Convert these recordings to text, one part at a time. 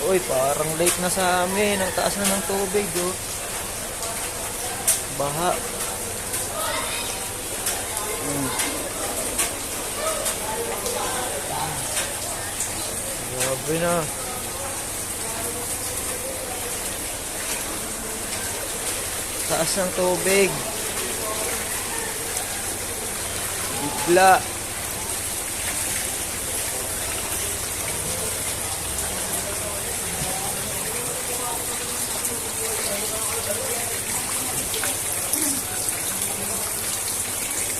Uy, parang late na sa amin. Ang taas na ng tubig, oh. Baha. Grabe na. Taas ng tubig. Bigla.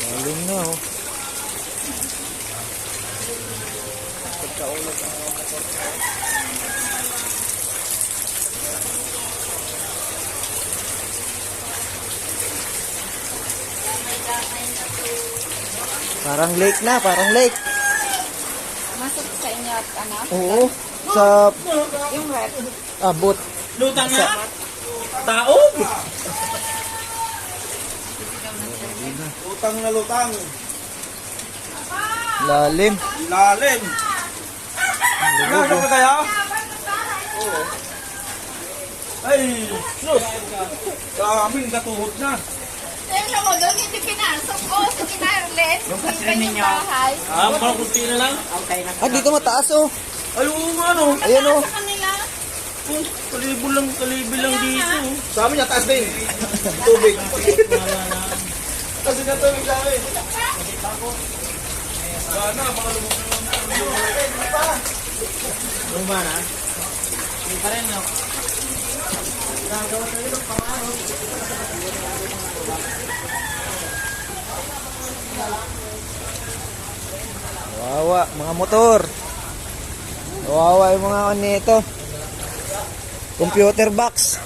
Galing na, oh. Pagkaulog ang motor. Parang lake na, parang lake. Masok sa inyo at anak? Oo. Sa Yung rep. abot. Lutang na? Tao? Lutang na lutang. Lalim. Lalim. Nasa ka kaya? Oo. Ay, sus. Daming katuhod na. Tingnan mo doon, hindi pinasok ko sa kinarlen. Hindi kanyang bahay. Parang kunti na lang. Ah, dito mataas, oh. Ay, oo nga no. Ayan, oh. Sa kanila. Kalibo lang dito. Sa amin, taas din. Tubig. Kasi na tubig sa amin. Wala na, mga lumang na. Hindi pa rin, no? Kawawa, mga motor. Kawawa yung mga nito. Computer box.